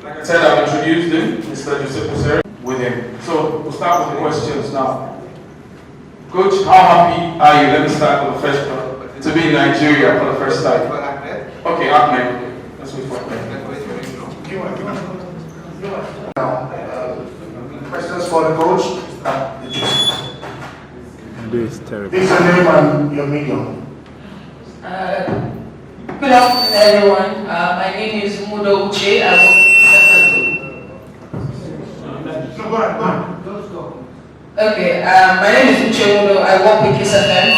like I said, I've introduced him, Mr. Joseph with him. So we'll start with the questions now. Coach, how happy are you? Let me start with the first one. To be in Nigeria for the first time. Okay, Ahmed. Let's wait for Ahmed. Questions for the coach? This is terrible. This is your name and your medium. Good afternoon, everyone. My name is Mudo Uche. I No, go ahead. Okay, my name is Uche Mudo. I work with KSFM.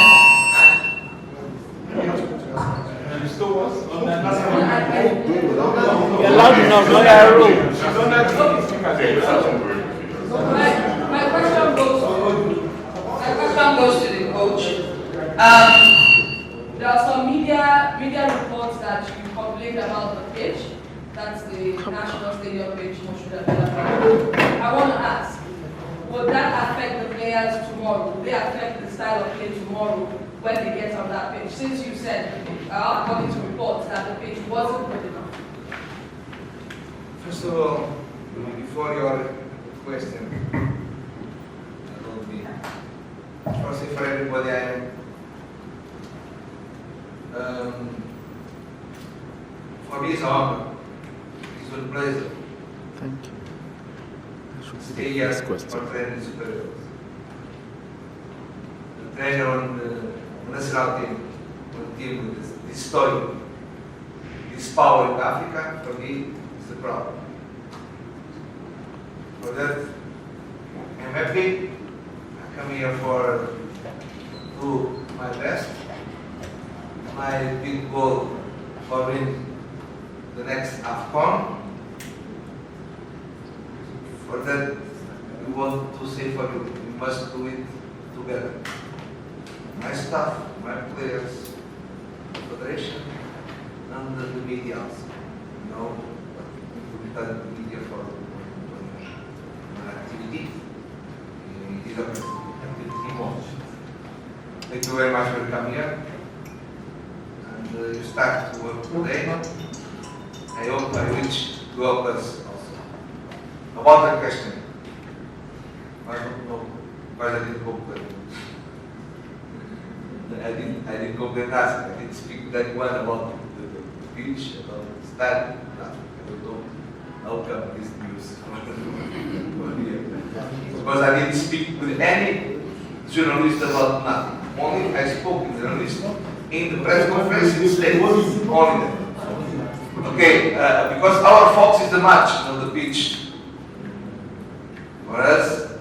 You're loud enough, not that room. My question goes to the coach. There are some media reports that you complained about the pitch. That's the national stadium pitch. I want to ask, will that affect the players tomorrow? Will they affect the style of play tomorrow when they get on that pitch? Since you said, according to reports, that the pitch wasn't good enough. First of all, before your question, first for everybody, for me it's an honor. It's a pleasure. Thank you. Stay here for training superiors. The trainer on the national team will deal with this story. This power in Africa, for me, is the problem. For that, I'm happy. I come here for do my best. My big goal for win the next AFCON. For that, we want to say for you, we must do it together. My staff, my players, the federation, and the media also. You know, we have the media for activity. It is an activity more. Thank you very much for coming here. And you start to work today. I hope I reach to help us also. About the question, I don't know why I didn't complain. I didn't complain last. I didn't speak that well about the pitch, about the style. I don't know how come this news. Because I didn't speak with any journalist about nothing. Only I spoke with journalists in the press conference in States. Only that. Okay, because our focus is the match, not the pitch. For us,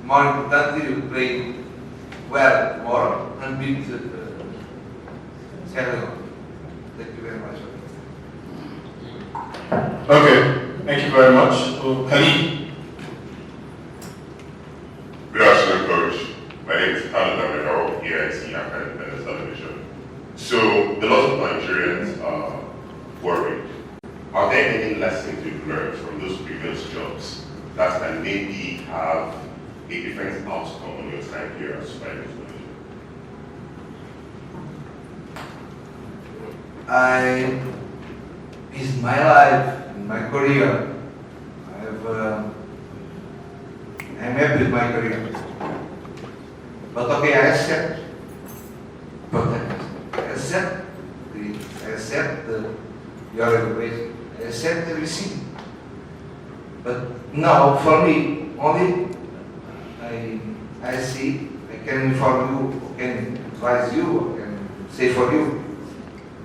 more importantly, we play well tomorrow and beat Sierra Leone. Thank you very much. Okay, thank you very much. Khalid. Good afternoon, Coach. My name is Khalid Amir here at Senior Independent Television. So, the lot of Nigerians are worried. Are there any lessons you've learned from those previous jobs that can maybe have a different outcome on your time here as Super It's my life, my career. I'm happy with my career. But okay, I accept. But I accept your evaluation. I accept everything. But now, for me, only I see, I can inform you, I can advise you, I can say for you,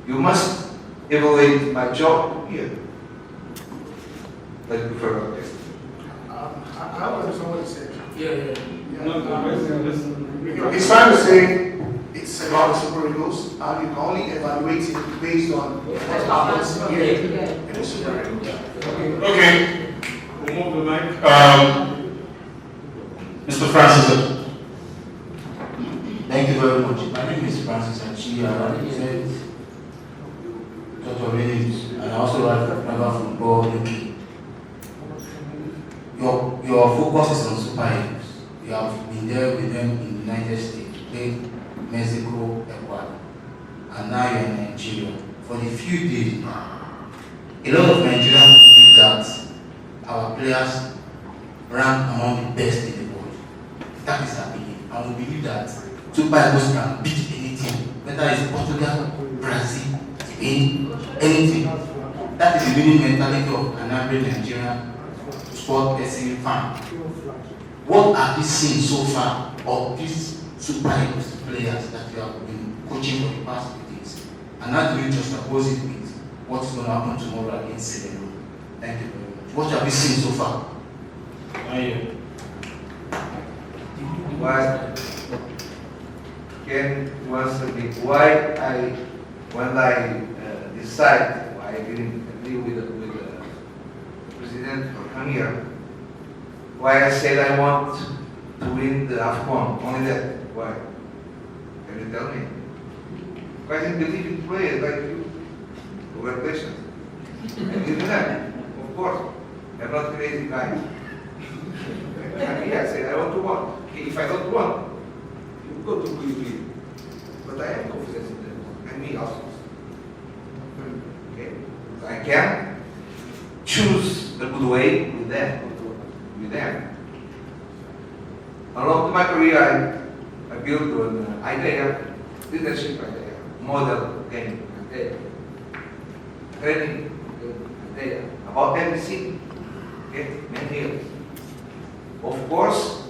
you must evaluate my job here. Thank you for your question. I want to understand what he said. No, He's trying to say it's about the Super Eagles, and you can only evaluate it based on what happens here in the Super Eagles. Okay, we'll move the mic. Mr. Francis. Thank you very much. My name is Francis Achi. I represent Dr. Village, and I also write for Clever Football UK. Your focus is on Super Eagles. You have been there with them in the United States, played Mexico, Ecuador, and now you're in Nigeria. For the few days now, A lot of Nigerians believe that our players rank among the best in the world. That is our belief. And we believe that Super Eagles can beat anything, whether it's Portugal, Brazil, Spain, anything. That is the winning mentality of an average Nigerian sport person fan. What have you seen so far of these Super Eagles players that you have been coaching for the past 2 days? And how do you just oppose it with what's going to happen tomorrow against Senegal? Thank you very much. What have you seen so far? Why can you answer me why when I decide I didn't agree with the president or come here, why I said I want to win the AFCON, only that, why? Can you tell me? Because I believe in players like you. Congratulations. I believe in them, of course. I'm not a crazy guy. I said I want to win. If I don't want, you go to win. But I have confidence in them, and me also. Okay? I can choose the good way with them. Along my career, I built an idea, leadership idea, model game idea, training idea, about everything. Okay? Many years. Of course,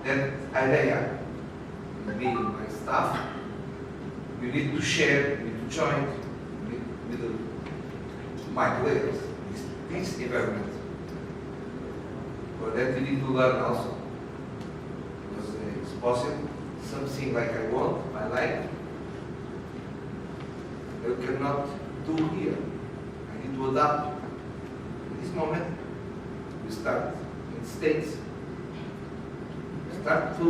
that idea, me and my staff, you need to share, you need to join with my players, this development. But that we need to learn also. Because it's possible, something like I want, I like, I cannot do here. I need to adapt. In this moment, we start in States, start to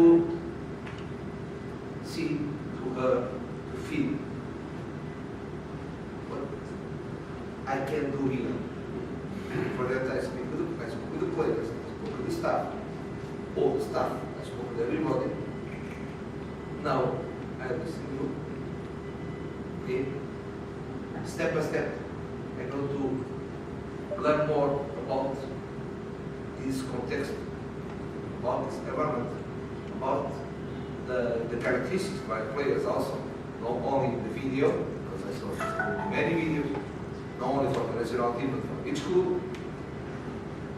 see, to feel what I can do here. For that I speak with the players, I spoke with the staff, all the staff, I spoke with everybody. Now I listen to you. Okay? Step by step, I go to learn more about this context, about this environment, about the characteristics of my players also, not only the video, because I saw many videos, not only for the national team, but for each club,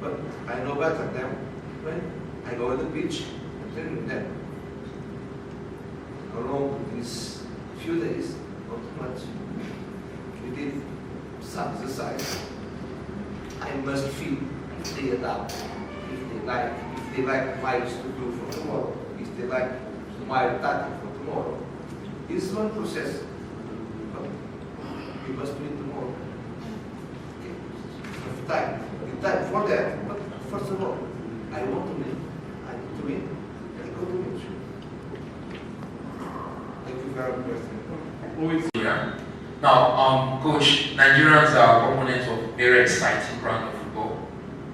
but I know better them when I go on the pitch and train with them. Along these few days, not too much, we did some exercise. I must feel if they adapt, if they like my structure for tomorrow, if they like my tactic for tomorrow. This is one process, but we must do it tomorrow. Okay. Time for that, but first of all, I want to win. I need to win. I go to win. Thank you very much. Yeah. Now, Coach, Nigerians are proponents of very exciting brand of football.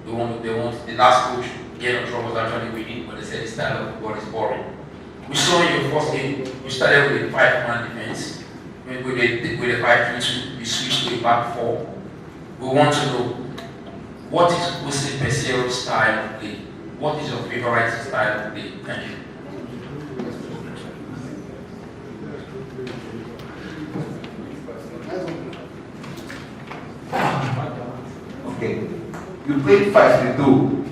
They want the last coach Gernot Trump was actually winning, but they said the style of football is boring. We saw in your first game, you started with a 5-man defense. With a 5-3-2, we switched to a back 4. We want to know, what is Jose Pesero's style of play? What is your favorite style of play? Thank you. Okay, you played 5-3-2.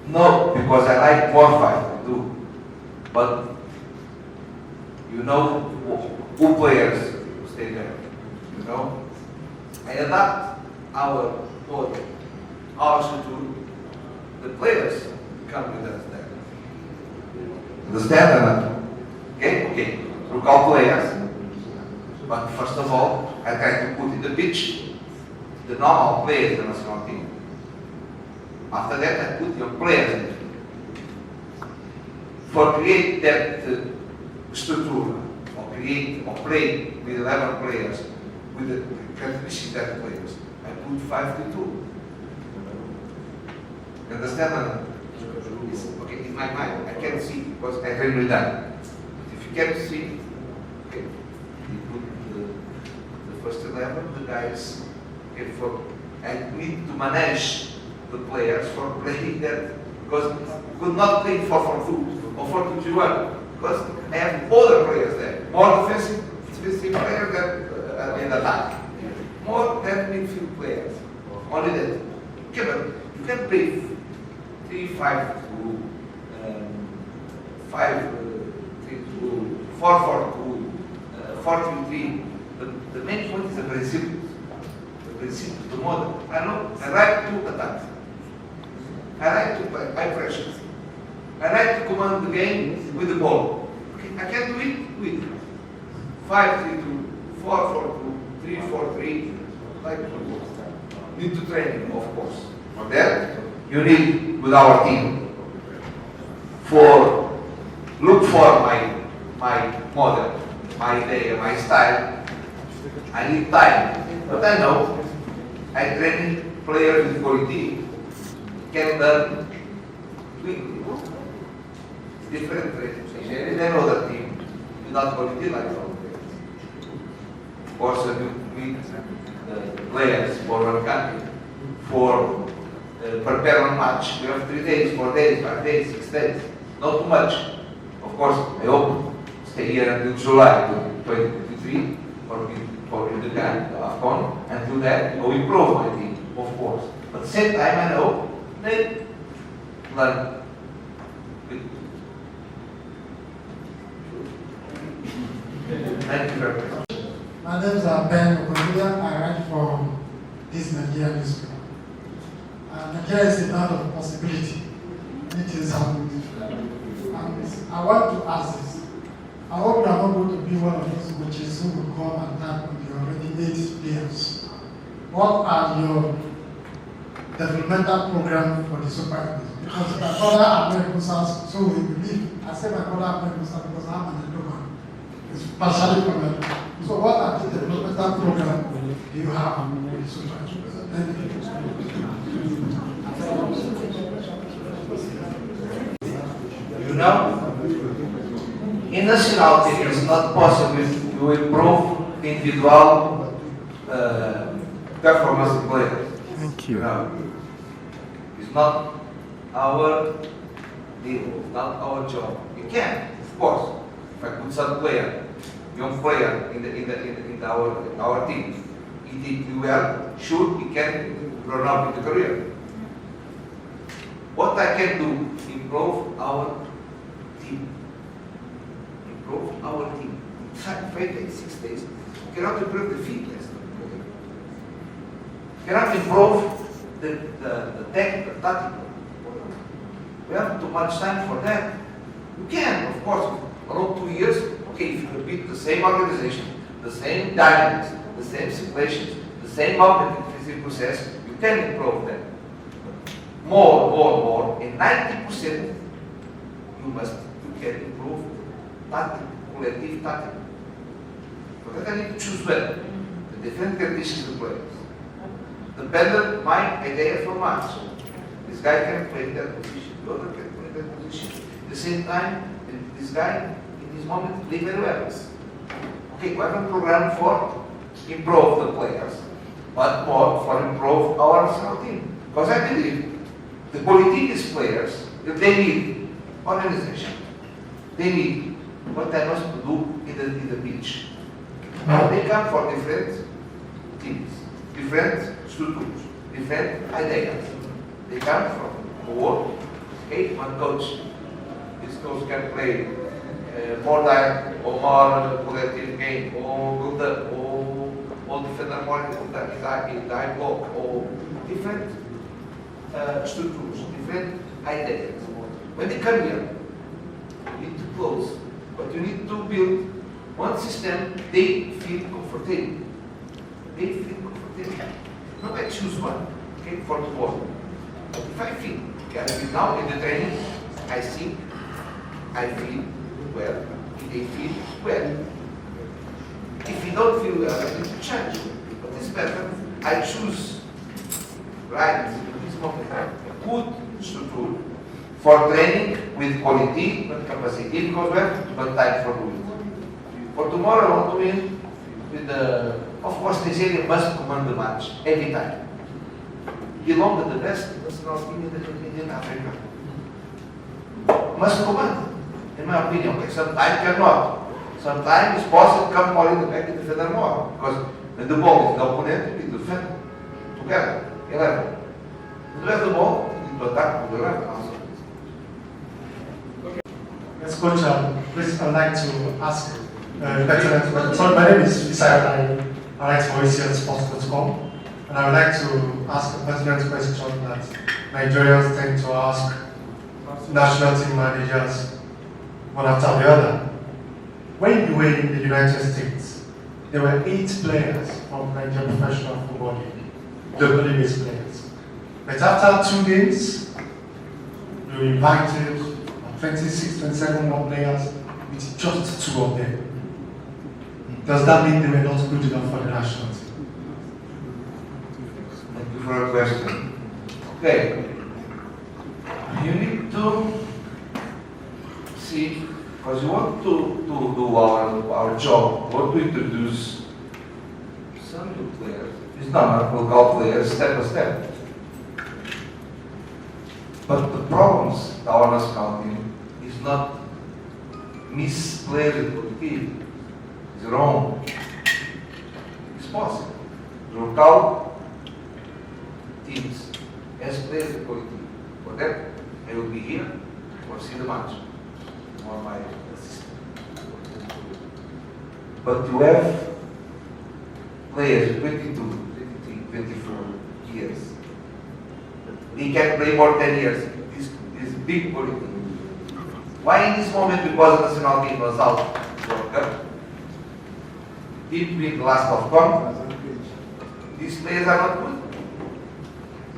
No, because I like more 5-3-2. But you know who players stay there. You know, I adapt our model, our structure. The players come with us there. Understand or not? Okay. We call players. But first of all, I try to put in the pitch the normal players in the national team. After that, I put your players in. For create that structure, or play with 11 players, with the characteristics that players, I put 5-2. You understand? Okay, in my mind, I can see because I train with that. If you can't see, okay, you put first 11, the guys, okay, I need to manage the players for playing that, because could not play 4-4-2 or 4-2-3-1, because I have other players there, more defensive players than in attack, more than midfield players. Only that. Okay, but you can play 3-5-2, 5-3-2, 4-4-2, 4-3-3. The main point is the principle. The principle, the model. I know I like to attack. I like to play high pressure. I like to command the game with the ball. Okay, I can do it with 5-3-2, 4-4-2, 3-4-3, like football. Need to train, of course. For that, you need with our team look for my model, my idea, my style. I need time, but I know I train players with quality can learn quickly. Different training. In any other team without quality like our players. Of course, we players for one country for prepare one match. We have 3 days, 4 days, 5 days, 6 days. Not too much. Of course, I hope stay here until July 2023 for the AFCON, and do that, go improve my team, of course. But at the same time, I know they learn. Thank you very much. My name is Ben Okolia. I write from this Nigerian newspaper. Nigeria is a land of possibility. It is happening. And I want to ask this. I hope you are not going to be one of those coaches who will come and tap on the already 8 players. What are your developmental program for the Super Eagles? Because my brother American South, so we believe. I say my brother American South because I'm an Edoman. It's partially from it. So what are the developmental program do you have for the Super Eagles? Thank you. You know, in national team it's not possible to improve individual performance of players. Thank you. It's not our deal, not our job. You can, of course, if I put some player, young player in our team, he did well, sure he can run up in the career. What I can do, improve our team. Improve our team. 5 days, 6 days. You cannot improve the fitness. You cannot improve the technical, tactical. We have too much time for that. You can, of course, around 2 years, okay, if you repeat the same organization, the same dynamics, the same situations, the same movement in physical process, you can improve them. More, and 90% you can improve tactic, collective tactic. So that I need to choose well the different conditions of players. Dependent my idea for match. This guy can play that position, the other can play that position. At the same time, this guy in this moment play very well. Okay, we have a program for improve the players, but more for improve our national team. Because I believe the politics players, they need organization. They need what they must do in the pitch. Now they come for different teams, different structures, different ideas. They come from work. Okay, one coach. This coach can play more direct or more collective game, or build up, or defender more in die block, or different structures, different ideas. When they come here, you need to close, but you need to build one system they feel comfortable. They feel comfortable. Not I choose one, okay, for tomorrow. But if I feel, okay, I feel now in the training, I think, I feel well, they feel well. If you don't feel well, I need to change. But it's better, I choose right in this moment, good structure for training with quality and capacity, because we have but time for doing it. For tomorrow, I want to win with the, of course, Nigeria must command the match every time. Belong to the best national team in Africa. Must command, in my opinion. Okay, sometimes cannot. Sometimes it's possible to come more in the back and defend more. Because when the ball is the opponent, we defend together. 11. When you have the ball, you need to attack with the left also. Yes, Coach, please, I'd like to ask, sorry, my name is Isaiah. I write for ACLSports.com, and I would like to ask a pertinent question that Nigerians tend to ask national team managers one after the other. When you were in the United States, there were 8 players from Nigerian Professional Football League, globally based players. But after 2 games, you were invited 26, 27 more players with just 2 of them. Does that mean they were not good enough for the national team? Thank you for your question. Okay. You need to see, because you want to do our job, we want to introduce some new players. It's not local players, step by step. But the problems our national team is not misplayed quality. It's wrong. It's possible. The local teams has played quality. For that, I will be here or see the match or my assistant. But you have players 22, 23, 24 years. They can play more 10 years. This big quality. Why in this moment? Because the national team was out World Cup. Did win the last of CON. These players are not good.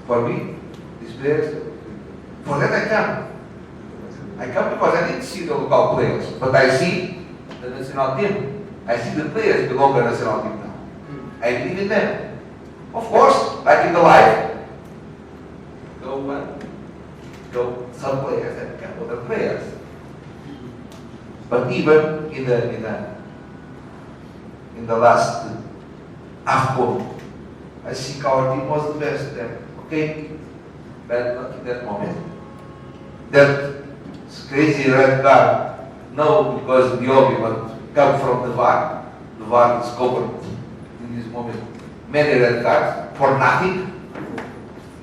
For me, these players, for that I come. I come because I didn't see the local players, but I see the national team. I see the players belong to the national team now. I believe in them. Of course, like in the life, go some players and come other players. But even in the last AFCON, I think our team was the best there. Okay, bad luck in that moment. That crazy red card, no, because the obvious, but come from the VAR. The VAR is covered in this moment. Many red cards for nothing.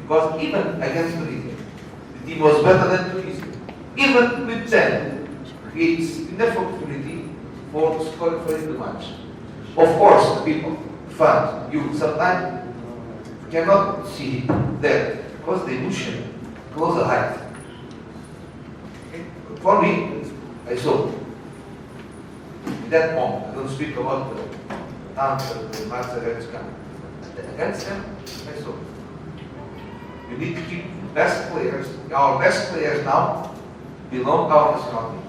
Because even against Tunisia, the team was better than Tunisia. Even with 10, it's enough opportunity for scoring for the match. Of course, the people, fans, you sometimes cannot see that because the emotion close the eyes. Okay? For me, I saw in that moment. I don't speak about the answer, the match against Ghana. Against them, I saw. We need to keep best players. Our best players now belong to our national team.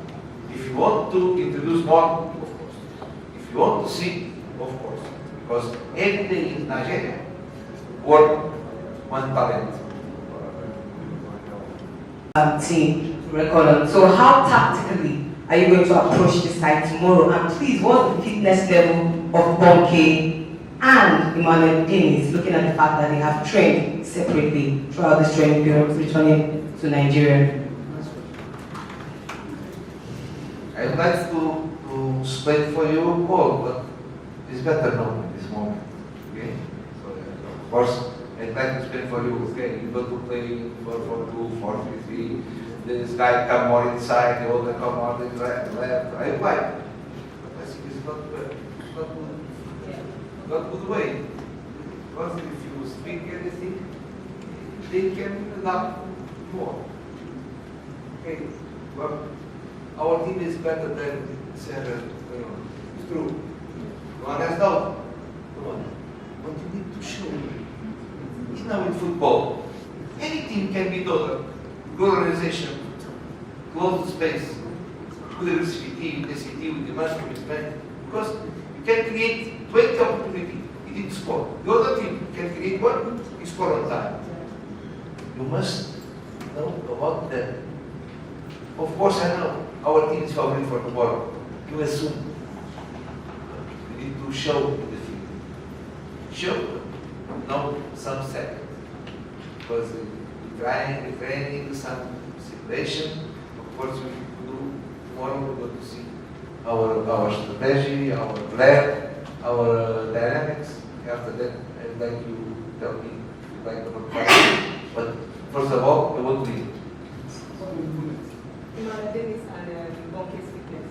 If you want to introduce more, of course. If you want to see, of course. Because every day in Nigeria, work one talent. Team record. So how tactically are you going to approach this side tomorrow? And please, what's the fitness level of Bonke and Emmanuel Guinness, looking at the fact that they have trained separately throughout this training period, returning to Nigeria? I'd like to explain for you all, but it's better now at this moment. Okay? So, of course, I'd like to explain for you, okay, you go to play 4-4-2, 4-3-3, this guy come more inside, the other come more to the left. I like. But I think it's not good. It's not good. Not good way. Because if you speak anything, they can adapt more. Okay? Well, our team is better than Sarah. It's true. One has doubt. But you need to show. It's now in football. Any team can be done. Good organization, close the space, good RCT, with the management, because you can create 20 opportunities, you didn't score. The other team can create one, you score on time. You must know about that. Of course, I know our team is favorite for tomorrow. You assume. You need to show the Sure, no, some second. Because we're training some simulation. Of course, we do tomorrow. We're going to see our strategy, our plan, our dynamics. After that, I'd like you tell me if you like the plan. But first of all, I want to leave. Dennis and Bonke's fitness.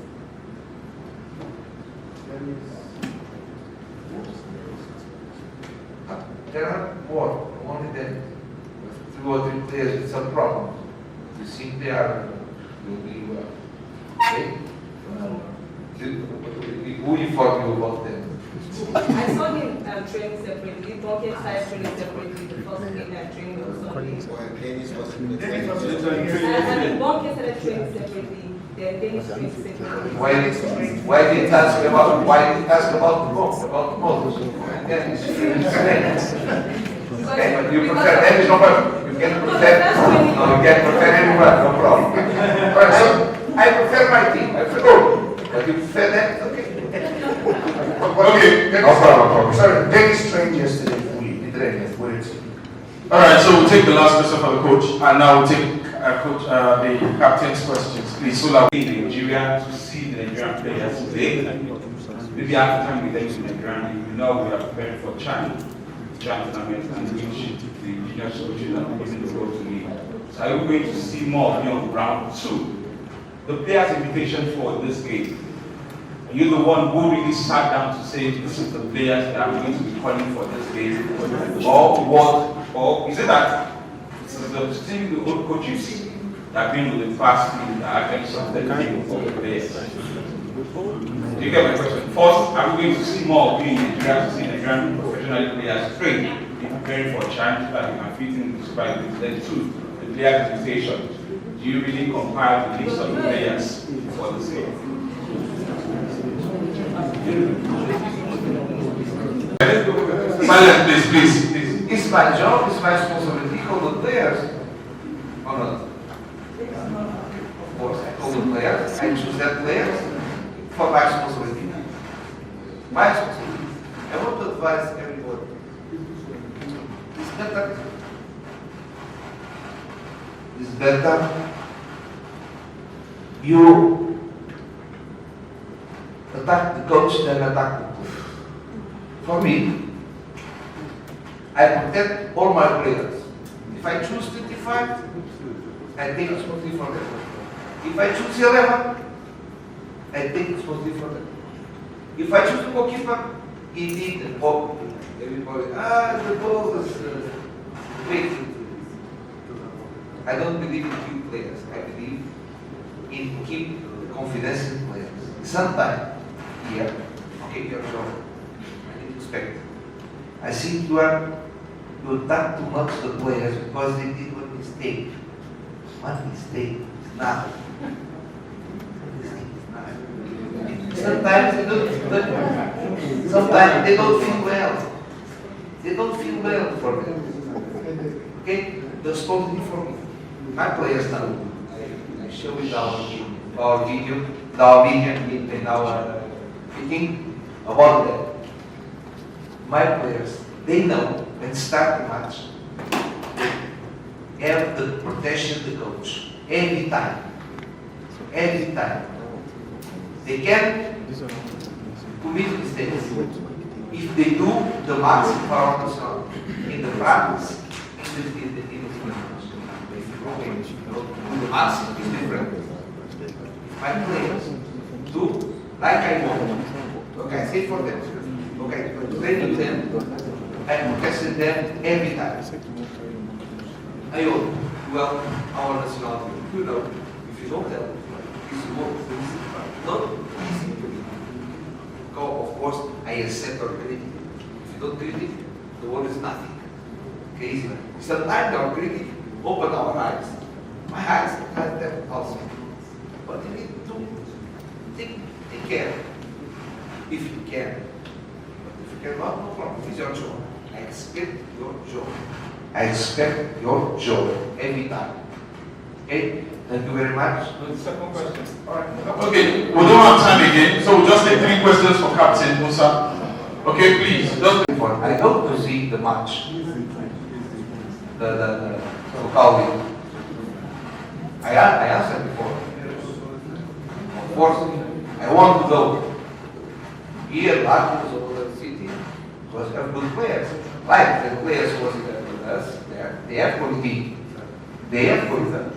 There are more, only then. 2 or 3 players with some problems. You think they will be okay? Who informed you about them? I saw him training separately. Bonke started training separately. The first game that training was Sunday. Bonke started training separately. Then Dennis trained separately. Why did you ask about the ball? Then it's okay, but you prefer them, is no problem. You can prefer anyone, no problem. Alright, so I prefer my team. But you prefer them, it's okay. Okay. No problem. Sorry, Dennis trained yesterday for you. He trained yesterday. Alright, so we'll take the last question for the coach, and now we'll take the captain's questions. Please, so that in Nigeria to see the Nigerian players today. Maybe after time we take to Nigeria, we know we are preparing for China tournament and which the junior coaches are giving the role to me. So are you going to see more of you on round 2? The players' invitation for this game. Are you the one who really sat down to say this is the players that I'm going to be calling for this game? Or what? Or is it that still the old coaches that have been with the past team that are actually something for the players? Do you get my question? First, are we going to see more of you in Nigeria to see Nigerian professional players train in preparing for a challenge that you can fit in the Super League? Then 2, the players' invitation. Do you really compile the list of the players for this game? Silence, please. It's my job, it's my responsibility to call the players. Or not? Of course, I call the players, I choose that players for my responsibility. My responsibility. I want to advise everybody. It's better you attack the coach than attack the coach. For me, I protect all my players. If I choose 25, I take responsibility for them. If I choose 11, I take responsibility for them. If I choose the goalkeeper, he did the ball. Everybody, the ball was great. I don't believe in few players. I believe in keep the confidence in players. Sometimes, here, okay, your job. I didn't expect. I think you attack too much the players because they did one mistake. One mistake is nothing. Sometimes they don't feel well. They don't feel well for them. Okay? The responsibility for me. My players now. I show it our video in our meeting about that. My players, they know when start the match, they have the protection of the coach every time. Every time. They can commit mistakes. If they do the match in the practice, in the match is different. My players do like I want. Okay, I say for them. Okay, training them, I protected them every time. I hope, well, our national team, you know, if you don't tell, it's not easy to me. Of course, I accept our critic. If you don't critic, the world is nothing. Okay, easy. Sometimes our critic open our eyes. My eyes have them also. But you need to take care. If you can. But if you cannot, no problem. It's your job. I expect your job. I expect your job every time. Okay? Thank you very much. The second question. Okay, we don't have time again, so we'll just take 3 questions for Captain Musa. Okay, please. I don't the match. The local league. I answered before. Of course, I want to go. Here, Latvia or the city was have good players. Like the players was with us, they have quality. They have quality.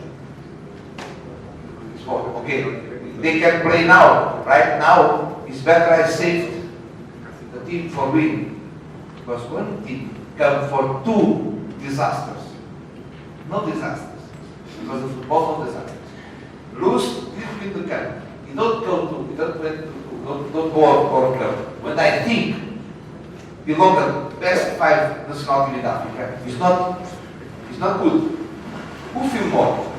So, okay, they can play now. Right now, it's better I saved the team for winning. Because one team come for two disasters. No disasters. Because of football, no disasters. Lose, you win the cup. You don't go to, you don't win to, don't go out club. When I think belong the best 5 nationality in Africa, it's not good. Who feel more?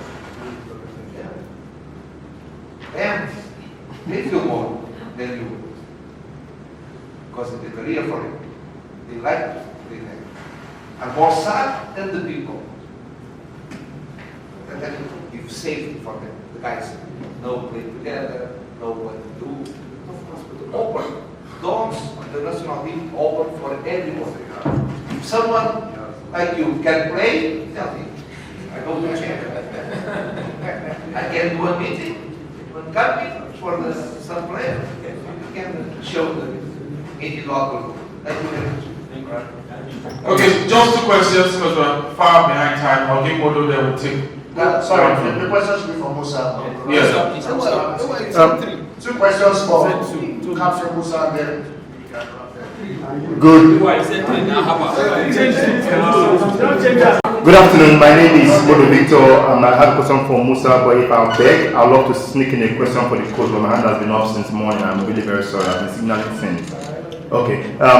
And they feel more than you. Because it's a career for it. They like it. They like it. I'm more sad than the people. And then give safety for them. The guys know play together, know what to do. Open. Doors on the national team open for everyone. If someone like you can play, tell me. I go to check. I can do a meeting. One company for some player. You can show them individual. Thank you very much. Okay, just 2 questions because we're far behind time. I'll give Modo that will take. Sorry, the question should be for Musa. Yes. 2 questions for Captain Musa, then. Good afternoon, my name is Modo Victor and I have a question for Musa, but if I beg, I'd love to sneak in a question for the coach, but my hand has been up since morning. I'm really very sorry, I've been signaling since. Okay,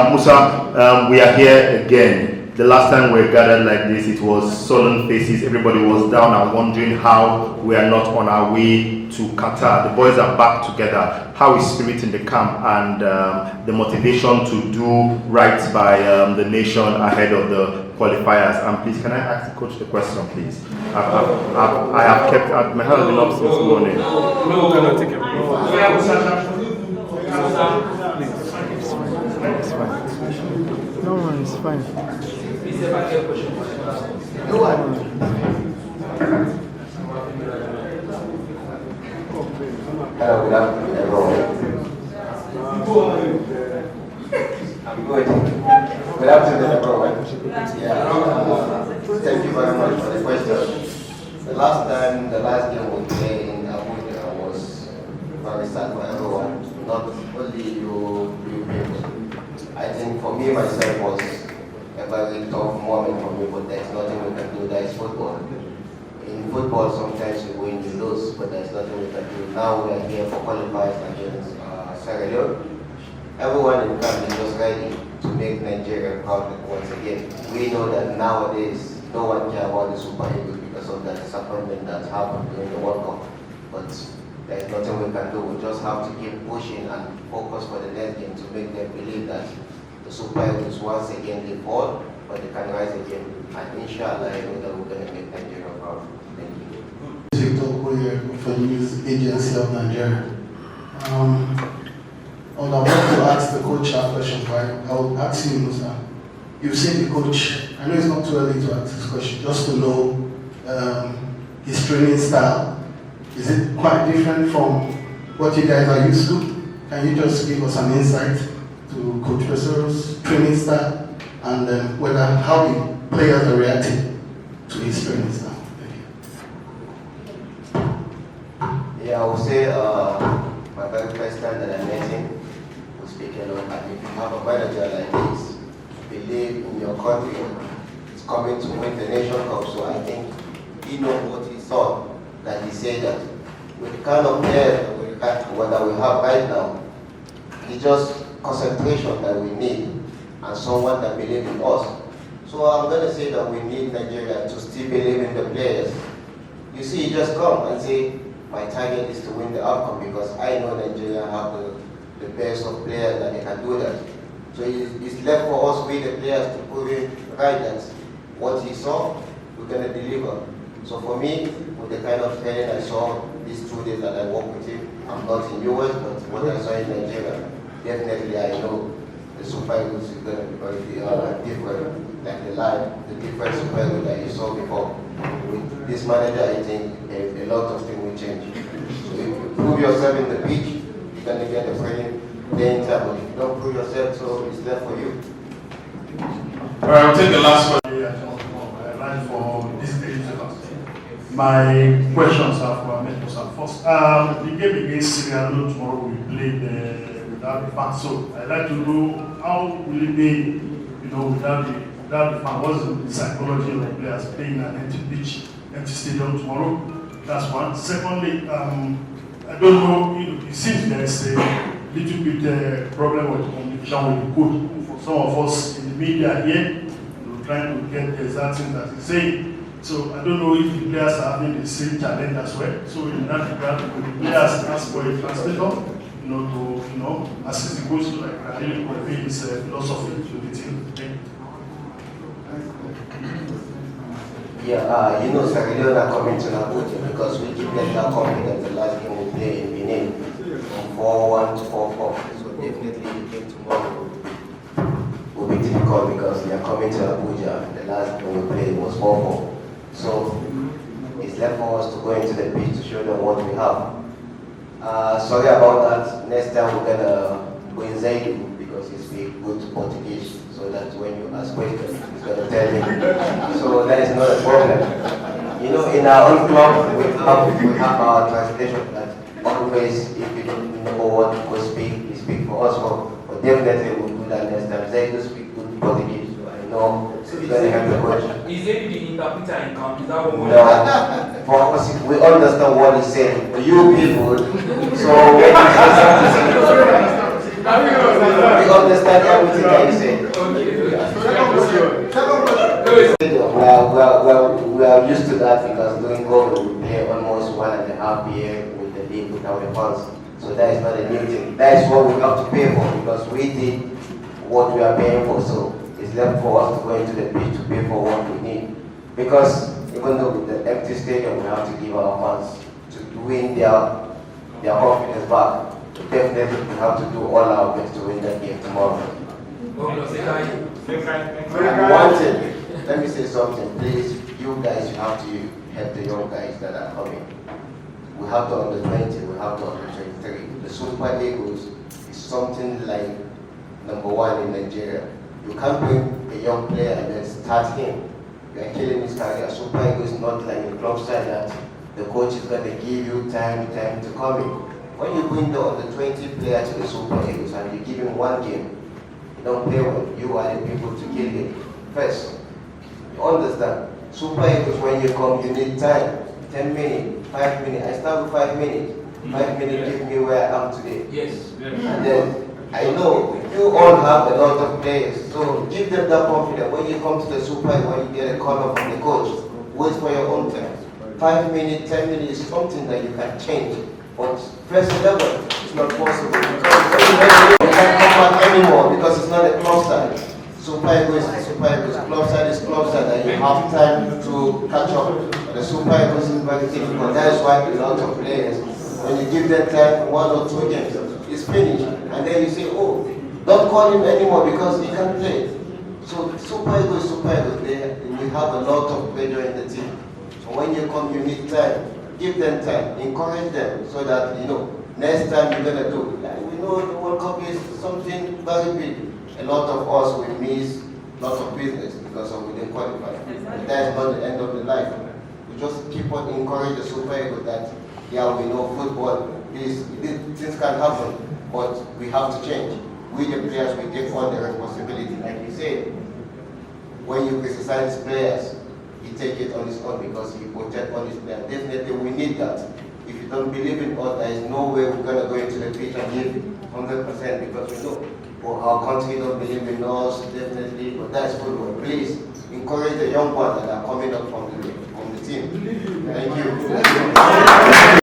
Musa, we are here again. The last time we were gathered like this, it was sullen faces, everybody was down and wondering how we are not on our way to Qatar. The boys are back together. How is spirit in the camp and the motivation to do right by the nation ahead of the qualifiers? And please, can I ask the coach the question, please? I have kept, my hand has been up since morning. No, cannot take it. It's fine. No, it's fine. Hello, good afternoon, everyone. I'm good. Good afternoon, everyone. Thank you very much for the question. The last game we played in Abuja was very sad for everyone, not only you people. I think for me, myself, was a very tough moment for me, but there's nothing we can do. That is football. In football, sometimes you win, you lose, but there's nothing we can do. Now we are here for qualifiers against Sierra Leone. Everyone in camp is just ready to make Nigeria proud once again. We know that nowadays no one cares about the Super Eagles because of the disappointment that happened during the World Cup. But there's nothing we can do. We just have to keep pushing and focus for the next game to make them believe that the Super Eagles once again they fall, but they can rise again. And inshallah, I know that we're going to make Nigeria proud. Thank you. Victor Koye for the News Agency of Nigeria. I would want to ask the coach a question, but I will ask you, Musa. You've seen the coach. I know it's not too early to ask this question, just to know his training style. Is it quite different from what you guys are used to? Can you just give us an insight to Coach Pesero's training style and how the players are reacting to his training style? Yeah, I would say my very first time that I met him, we speak a lot. And if you have a manager like this, believe in your country, it's coming to win the Nation Cup. So I think he knows what he thought, that he said that with the kind of players that we have right now, it's just concentration that we need and someone that believes in us. So I'm going to say that we need Nigeria to still believe in the players. You see, you just come and say, my target is to win the outcome because I know Nigeria have the best of players that they can do that. So it's left for us, we the players, to prove it right that what he saw, we're going to deliver. So for me, with the kind of training I saw these 2 days that I worked with him, I'm not in US, but what I saw in Nigeria, definitely I know the Super Eagles is going to be very different, like the different Super Eagles that you saw before. With this manager, I think a lot of things will change. So if you prove yourself in the pitch, you're going to get the playing time. But if you don't prove yourself, so it's there for you. All right, I'll take the last one. I ran for this stage. My questions are for Ahmed Musa. First, the game against Syria tomorrow we played without the fans. So I'd like to know how will it be, without the fans? What's the psychology of the players playing an empty pitch, empty stadium tomorrow? That's one. Secondly, I don't know. It seems there is a little bit problem with communication with the coach. For some of us in the media here, we're trying to get the exact thing that he's saying. So I don't know if the players are having the same challenge as well. So in that regard, the players ask for a translator, to assist the coach to really convey his philosophy to the team. Yeah, Sir Leone are coming to Abuja because we give them that confidence. The last game we played in Benin from 4-1 to 4-4. So definitely the game tomorrow will be difficult because they are coming to Abuja. The last game we played was 4-4. So it's left for us to go into the pitch to show them what we have. Sorry about that. Next time we're gonna go in Zaidu because he speaks good Portuguese, so that when you ask questions, he's gonna tell me. So that is not a problem. In our own club, we have our translation that always, if you don't know what we speak, he speak for us. But definitely we'll do that next time. Zaidu speak good Portuguese, so I know. So is it the interpreter in camp? Is that what No, for us, we understand what he's saying. You people, so when he says something, we understand everything that he's saying. We are used to that because during COVID we play almost 1.5 years with the league without the funds. So that is not a new thing. That is what we have to pay for because we did what we are paying for. So it's left for us to go into the pitch to pay for what we need. Because even though with the empty stadium, we have to give our fans to win their confidence back. Definitely, we have to do all our best to win that game tomorrow. And one thing, let me say something, please. You guys, you have to help the young guys that are coming. We have the under 20, we have the under 23. The Super Eagles is something like #1 in Nigeria. You can't bring a young player and then start him. You are killing his career. Super Eagles is not like a club side that the coach is going to give you time to come in. When you bring the under 20 player to the Super Eagles and you give him one game, you don't play well. You are the people to kill him first. You understand? Super Eagles, when you come, you need time. 10 minutes, 5 minutes. I start with 5 minutes. 5 minutes give me where I am today. Yes. And then I know you all have a lot of players, so give them that confidence. When you come to the Super, when you get a call from the coach, wait for your own time. 5 minutes, 10 minutes is something that you can change. But first 11 is not possible because you can't come back anymore because it's not a club side. Super Eagles is Super Eagles. Club side is club side that you have time to catch up. But the Super Eagles is very difficult. That is why a lot of players, when you give them time, 1 or 2 games, it's finished. And then you say, oh, don't call him anymore because he can't play. So Super Eagles, we have a lot of pressure in the team. So when you come, you need time. Give them time, encourage them so that, next time you're going to do. We know the World Cup is something very big. A lot of us will miss a lot of business because we didn't qualify. But that is not the end of the life. We just keep on encouraging the Super Eagles that, yeah, we know football, things can happen, but we have to change. We the players, we take on the responsibility. Like you said, when you criticize players, he take it on his own because he protect on his players. Definitely we need that. If you don't believe in us, there is no way we're going to go into the pitch and give 100% because we know. Or our country don't believe in us, definitely, but that's football. Please encourage the young ones that are coming up from the team. Thank you.